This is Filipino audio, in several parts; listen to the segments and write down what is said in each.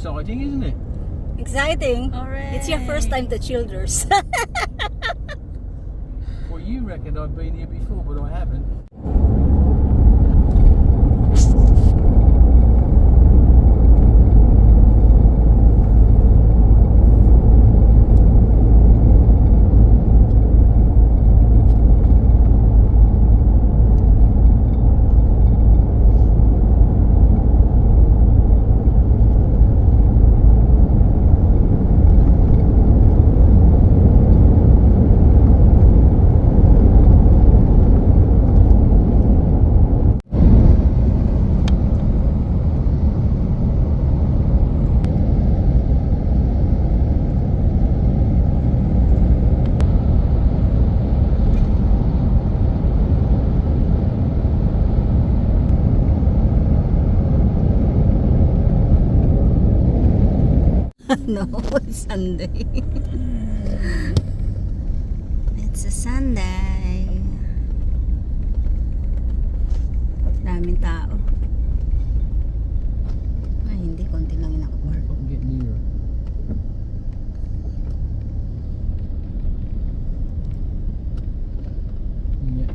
exciting, isn't it? Exciting. Alright. It's your first time to Childers. Well, you reckon I've been here before, but I haven't. No, it's Sunday. It's a Sunday. Daming tao. Ay, hindi. Konti lang yung nakapark. I can get nearer. Yeah.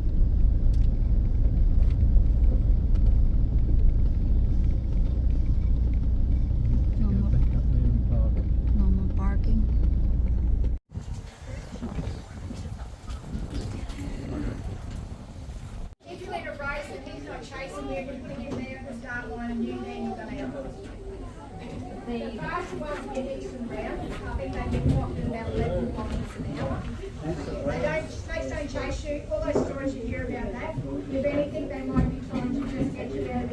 No Go more, back up there and park. no more parking. If you let a race and he's not chasing you, you're putting him there at the start line and you then you're going to have the faster ones get Eastern round. I think they get clocked at about 11 kilometres an hour. They don't chase you. All those stories you hear about that, if anything, they might be trying to just get you out of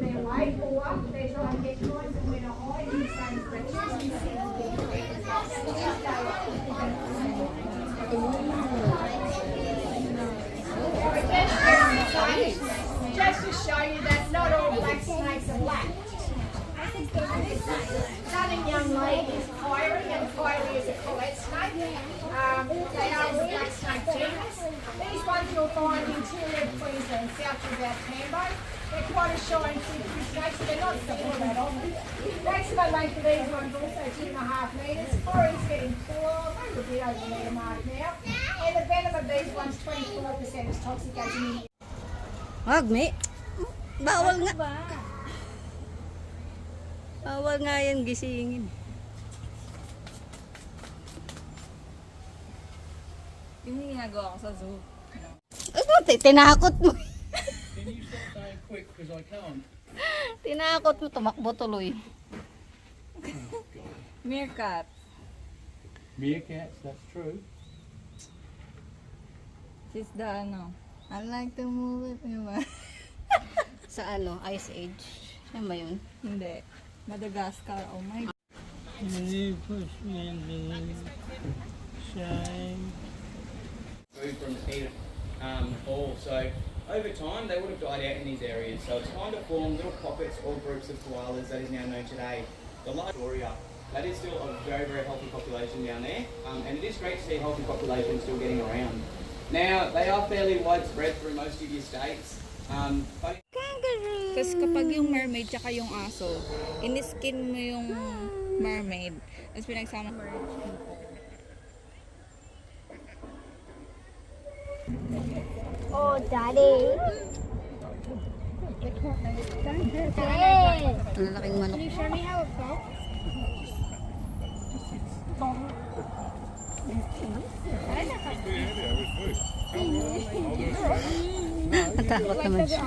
their way, or they're trying to get clients and where to hide in the same creatures. Just to show you that not all black snakes are black. This stunning young lady is Kyrie, and Kyrie is a collet snake. They are all black snake genus. These ones you'll find interior Queensland, south of about Tambo. They're quite a shy and slippery snakes, so they're not seen that often. Maximum length of these ones also 2.5 metres. Kyrie's getting taller, maybe a bit over the metre mark now. And the venom of these ones, 24% as toxic as in Wag, me. Bawal nga. Bawal nga yan gisingin. Yung ginagawa ko sa zoo. Ay, tinakot mo. Can you stop saying quick, because I can't? Tinakot mo, tumakbo tuloy. Meerkat. Meerkats, that's true. She's the I like to move it. Yung ba? Sa Ice Age. Yan ba yun? Hindi. Madagascar. Oh my God. Moved from peat all. So over time they would have died out in these areas. So it's kind of formed little pockets or groups of koalas that is now known today. The large Victoria, that is still a very, very healthy population down there. And it is great to see a healthy population still getting around. Now, they are fairly widespread through most of your states. But Kasi kapag yung mermaid tsaka yung aso, in-skin mo yung mermaid, tapos pinagsama mo. Oh, Daddy. Hey, Ang laking manok. can you show me how it felt? Natakot naman siya.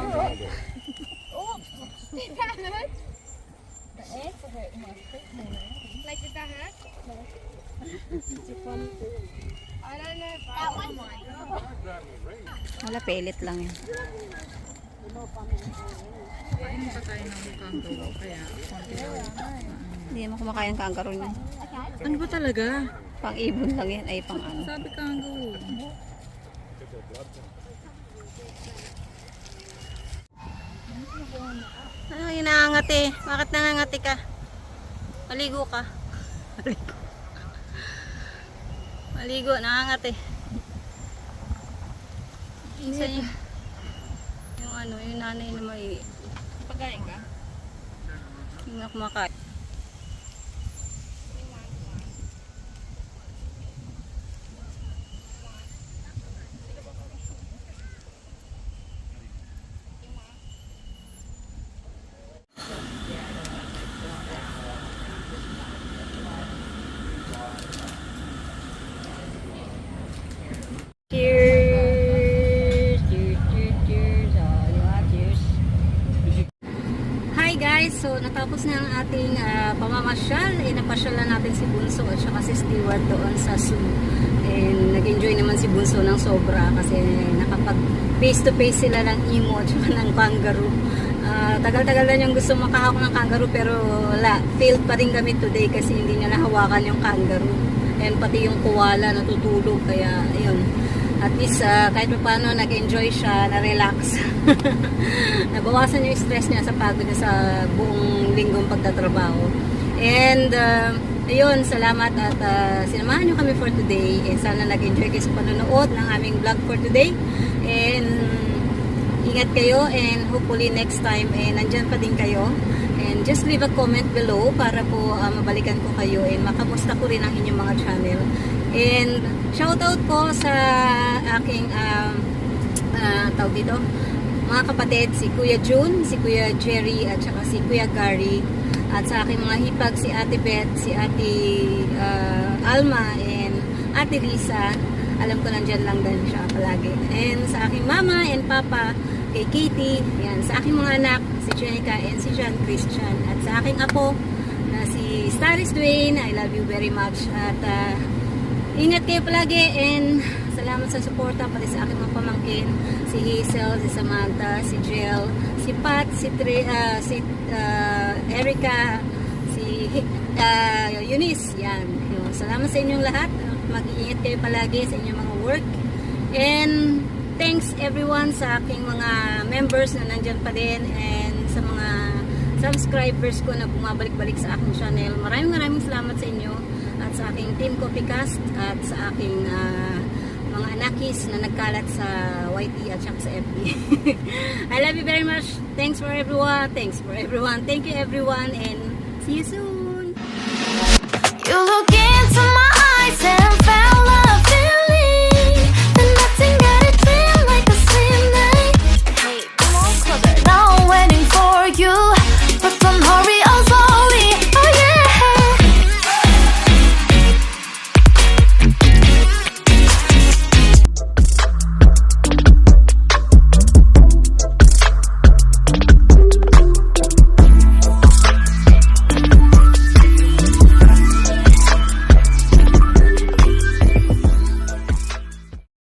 Did that hurt? The egg? Like, did that hurt? No. I don't know if that one. Wala, pelit lang yan. Kain pa tayo ng kangaroo, kaya konti lang. Hindi mo kumakain ng kangaroo niyan. Ano ba talaga? Pang ibon lang yan, ay pang ano. Sabi kangaroo. Ano yung nangangati? Bakit nangangati ka? Maligo ka. Maligo. Maligo, nangangati. Minsan yung ano, yung nanay na may Pagkain ka? yung kumakain. Tapos na ang ating pamamasyal, napasyal na natin si Bunso at saka si Stewart doon sa zoo. And nag-enjoy naman si Bunso ng sobra kasi nakapag face to face sila ng emo at saka ng kangaroo. Tagal-tagal na niyang gusto makahawak ng kangaroo pero wala, failed pa rin kami today kasi hindi niya nahawakan yung kangaroo. And pati yung koala natutulog, kaya ayun. At least kahit pa paano nag-enjoy siya, na-relax. Nabawasan yung stress niya sa pagod niya sa buong linggong pagtatrabaho. And ayun, salamat at sinamahan niyo kami for today. And sana nag-enjoy kayo sa panonood ng aming vlog for today. And ingat kayo and hopefully next time nandyan pa din kayo. And just leave a comment below para po mabalikan ko kayo and makamusta ko rin ang inyong mga channel. And shoutout po sa aking tawag dito, mga kapatid, si Kuya June, si Kuya Jerry at saka si Kuya Gary, at sa aking mga hipag si Ate Beth, si Ate Alma and Ate Lisa. Alam ko nandyan lang din siya palagi. And sa aking mama and papa, kay Katie, yan, sa aking mga anak, si Jenica and si John Christian, at sa aking apo na si Staris Dwayne, I love you very much. At ingat kayo palagi and salamat sa suporta pati sa aking mga pamangkin, si Hazel, si Samantha, si Jill, si Pat, si Erica, si Eunice, yan. Salamat sa inyong lahat. Mag-iingat kayo palagi sa inyong mga work. And thanks everyone sa aking mga members na nandyan pa din and sa mga subscribers ko na bumabalik-balik sa aking channel. Maraming salamat sa inyo at sa aking Team Copycast at sa aking mga anakis na nagkalat sa YT at saka sa FB. I love you very much. Thanks for everyone. Thank you everyone and see you soon. You look